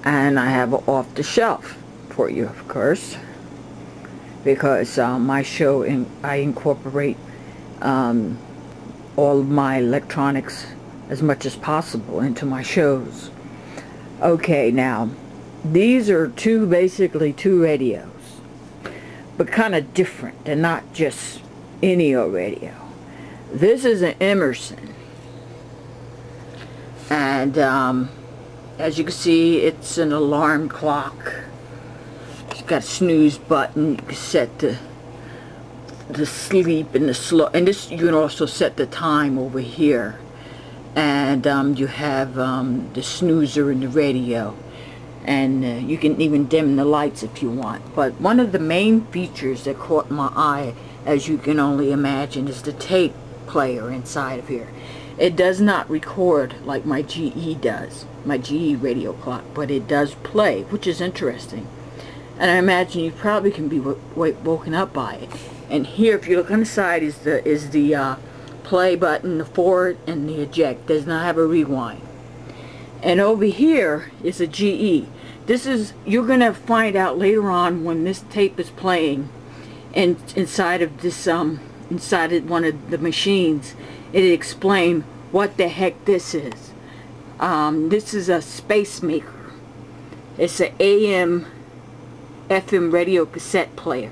And I have an off the shelf for you, of course, because my show, I incorporate all of my electronics as much as possible into my shows. Okay, now these are basically two radios, but kind of different. They're not just any old radio. This is an Emerson, and as you can see, it's an alarm clock. It's got a snooze button. You can set the sleep and the slow, and this you can also set the time over here. And you have the snoozer in the radio, and you can even dim the lights if you want. But one of the main features that caught my eye, as you can only imagine, is the tape player inside of here. It does not record like my GE does, my GE radio clock, but it does play, which is interesting. And I imagine you probably can be woken up by it. And here, if you look on the side, is the play button, the forward and the eject. Does not have a rewind. And over here is a GE. This is, you're gonna find out later on when this tape is playing, and inside of this inside of one of the machines, it explains what the heck this is. This is a space maker. It's an AM FM radio cassette player.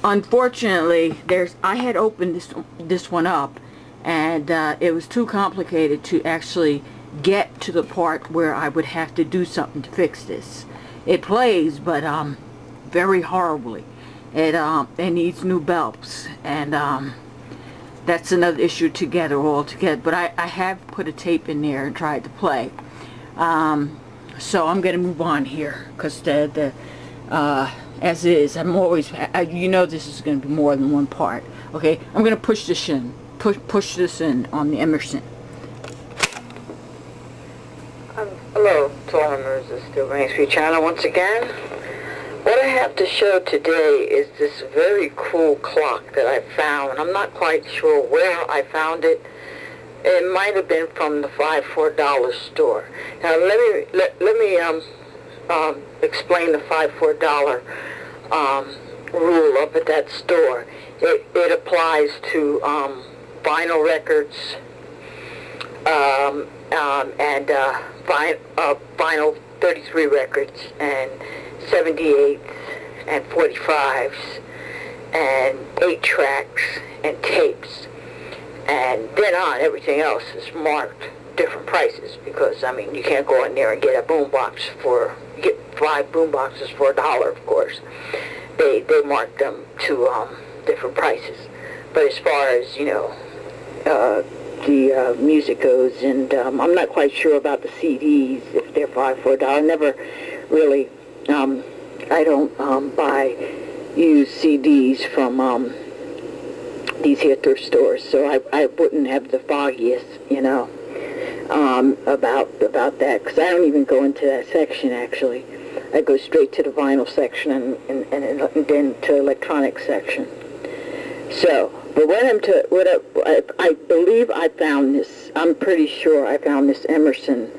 Unfortunately, I had opened this one up, and it was too complicated to actually get to the part where I would have to do something to fix this. It plays, but very horribly. It needs new belts, and that's another issue altogether. But I have put a tape in there and tried to play. So I'm going to move on here, because as is, I'm always, you know, this is going to be more than one part. Okay, I'm going to push this in. Push this in on the Emerson. Hello to all members of the Still Reigns Free channel once again. What I have to show today is this very cool clock that I found. I'm not quite sure where I found it. It might have been from the $5 for $1 store. Now let me explain the $5 for $1 rule up at that store. It applies to vinyl records and vinyl 33 records and 78s and 45s and 8 tracks and tapes, and then on everything else is marked different prices, because I mean you can't go in there and get a boombox get 5 boomboxes for $1, of course. They mark them to different prices. But as far as, you know, the music goes, and I'm not quite sure about the CDs, if they're $5 for $1. Never really, I don't use CDs from these here thrift stores, so I wouldn't have the foggiest, you know, about that, because I don't even go into that section. Actually, I go straight to the vinyl section and then to electronic section. So, but I believe I found this. I'm pretty sure I found this Emerson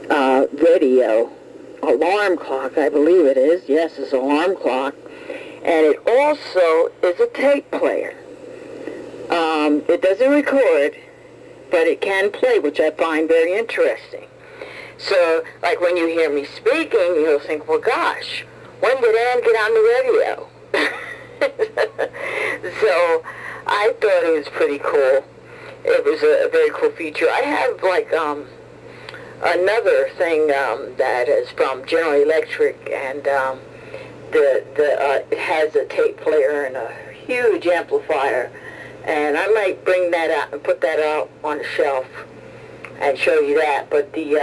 radio alarm clock. I believe it is. Yes, it's an alarm clock, and it also is a tape player. It doesn't record, but it can play, which I find very interesting. So, like when you hear me speaking, you'll think, well, gosh, when did Ann get on the radio? So, I thought it was pretty cool. It was a very cool feature. I have, like, another thing that is from General Electric, and it has a tape player and a huge amplifier. And I might bring that out and put that out on the shelf and show you that. But the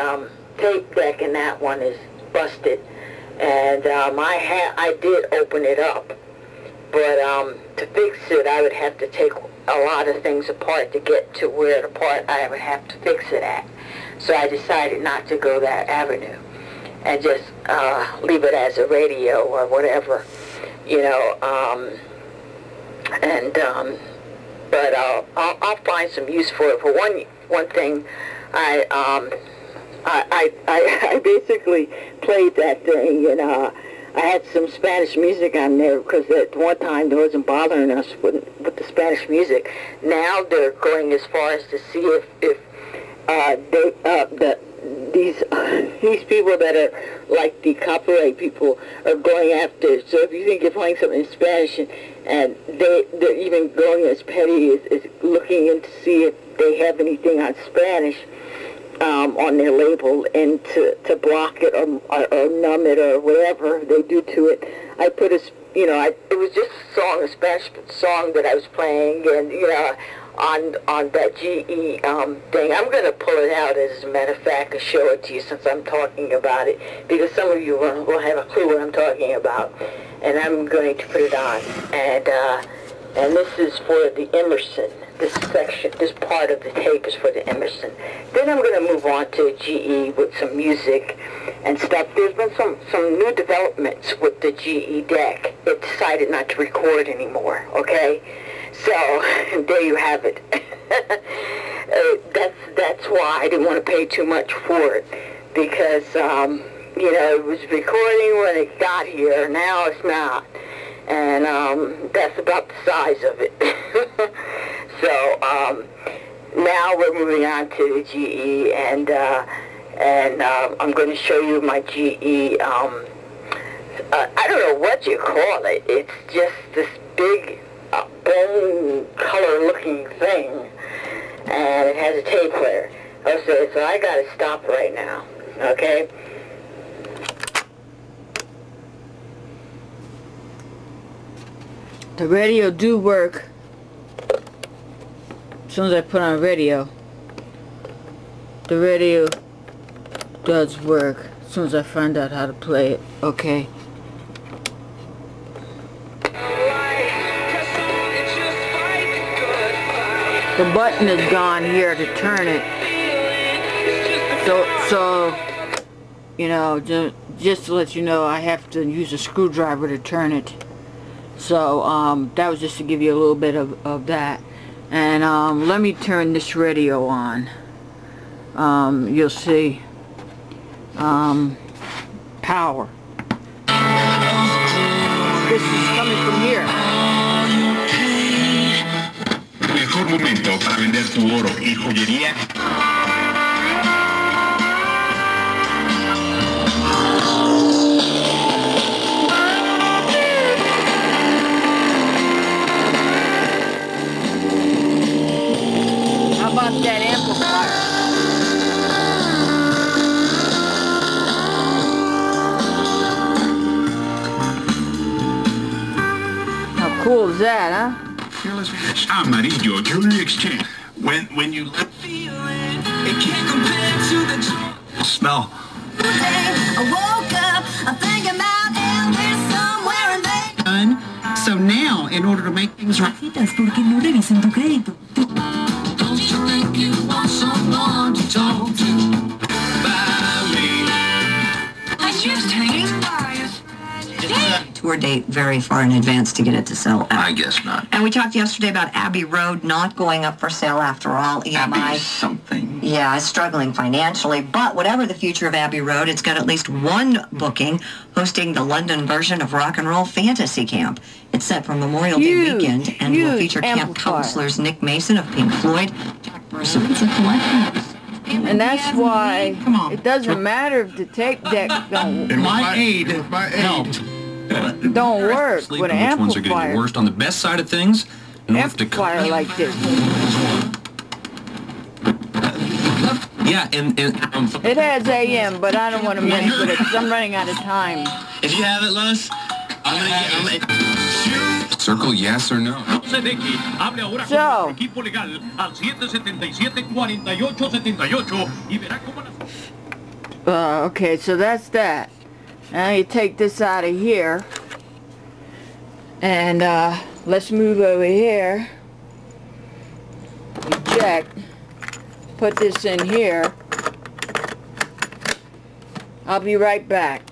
tape deck in that one is busted, and I did open it up, but to fix it I would have to take a lot of things apart to get to where the part I would have to fix it at. So I decided not to go that avenue and just leave it as a radio or whatever, you know. But I'll find some use for it. For one thing, I I basically played that thing, and I had some Spanish music on there because at one time they wasn't bothering us with the Spanish music. Now they're going as far as to see if these people that are like the copyright people are going after. So if you think you're playing something in Spanish and they're even going as petty as looking in to see if they have anything on Spanish on their label, and to block it or numb it or whatever they do to it. I put it was just a Spanish song that I was playing, and on that GE thing. I'm going to pull it out, as a matter of fact, and show it to you since I'm talking about it, because some of you will have a clue what I'm talking about. And I'm going to put it on. And this is for the Emerson. This section, this part of the tape is for the Emerson. Then I'm going to move on to GE with some music and stuff. There's been some new developments with the GE deck. It decided not to record anymore, okay? So, there you have it. That's why I didn't want to pay too much for it, because, it was recording when it got here. Now it's not. And that's about the size of it. So, now we're moving on to the GE, and I'm going to show you my GE, I don't know what you call it. It's just this big bone color looking thing, and it has a tape player. Okay, so I gotta stop right now, okay? The radio do work. As soon as I put on radio, the radio does work. As soon as I find out how to play it, okay? The button is gone here to turn it. So just to let you know, I have to use a screwdriver to turn it. So that was just to give you a little bit of that. And let me turn this radio on. You'll see. Power. This is coming from here. Mejor momento para vender tu oro y joyería. How about that amplifier? How cool is that, huh? Amarillo Jewelry Exchange. When you let it can't compare to the smell. I woke up, I'm thinking about Elvis somewhere in Vegas. So now, in order to make things right, porque no revisan tu crédito. Don't you think you want someone to talk to? By me. I just hanging by us. Tour date very far in advance to get it to sell out. I guess not. And we talked yesterday about Abbey Road not going up for sale after all. EMI. Abbey something. Yeah, it's struggling financially, but whatever the future of Abbey Road, it's got at least one booking hosting the London version of Rock and Roll Fantasy Camp. It's set for Memorial Day weekend and will feature camp counselors Nick Mason of Pink Floyd, Jack Burson. It's a collection. And that's why it doesn't matter if the tape deck don't work with an amplifier. Which ones are getting the worst on the best side of things? Amplifier like this. Yeah, and It has AM, but I don't want to mess with it because I'm running out of time. if you have it, Lois, I'm gonna circle yes or no. So, okay, so that's that. Now you take this out of here, and let's move over here. Eject. Put this in here. I'll be right back.